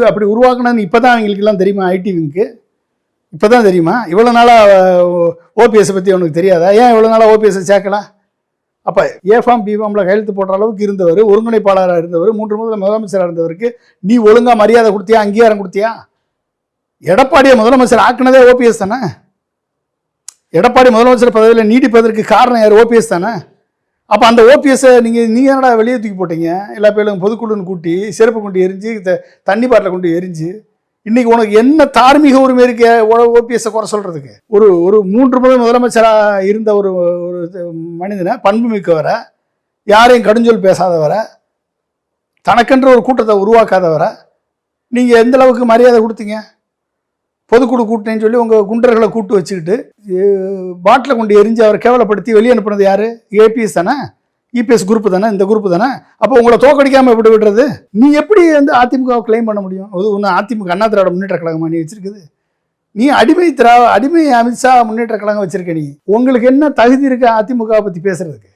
அப்படி உருவாக்குனது இப்போ தான் அவங்களுக்கெல்லாம் தெரியுமா? ஐடி விங்க்கு இப்போ தான் தெரியுமா? இவ்வளோ நாளாக ஓபிஎஸை பற்றி அவனுக்கு தெரியாதா? ஏன் இவ்வளோ நாளாக ஓபிஎஸை சேர்க்கலாம்? அப்போ ஏஃபார்ம் பிஃபார்மில் கையெழுத்து போடுற அளவுக்கு இருந்தவர், ஒருங்கிணைப்பாளராக இருந்தவர், 3 முதலமைச்சராக இருந்தவருக்கு நீ ஒழுங்காக மரியாதை கொடுத்தியா, அங்கீகாரம் கொடுத்தியா? எடப்பாடியை முதலமைச்சர் ஆக்குனதே ஓபிஎஸ் தானே. எடப்பாடி முதலமைச்சர் பதவியில் நீடிப்பதற்கு காரணம் யார்? ஓபிஎஸ் தானே. அப்போ அந்த ஓபிஎஸ்ஸை நீங்கள் என்னடா வெளியே தூக்கி போட்டீங்க? எல்லா பேரும் பொதுக்குழுன்னு கூட்டி செருப்பு கொண்டு எரிஞ்சு தண்ணி பாட்டில் கொண்டு எரிஞ்சு இன்னைக்கு உனக்கு என்ன தார்மீக உரிமை இருக்கு ஓபிஎஸ்ஸை குறை சொல்றதுக்கு? ஒரு 3 முறை முதலமைச்சராக இருந்த ஒரு மனிதனை, பண்பு மிக்கவரை, யாரையும் கடுஞ்சொல் பேசாதவரை, தனக்கென்ற ஒரு கூட்டத்தை உருவாக்காதவரை நீங்கள் எந்த அளவுக்கு மரியாதை கொடுத்தீங்க? பொதுக்குழு கூட்டினேன்னு சொல்லி உங்கள் குண்டர்களை கூட்டு வச்சுக்கிட்டு பாட்டில் கொண்டு எரிஞ்சு அவரை கேவலப்படுத்தி வெளியே அனுப்புனது யார்? ஏபிஎஸ் தானே, இபிஎஸ் குரூப் தானே, இந்த குரூப் தானே. அப்போ உங்களை தோக்கடிக்காமல் எப்படி விடுறது? நீ எப்படி வந்து அதிமுகவை கிளைம் பண்ண முடியும்? அது ஒன்று அதிமுக அண்ணா திராவிட முன்னேற்ற கழகமா நீ வச்சிருக்குது? நீ அடிமை அமித்ஷா முன்னேற்ற கழகம் வச்சிருக்க. நீ உங்களுக்கு என்ன தகுதி இருக்கு அதிமுகவை பற்றி பேசுறதுக்கு?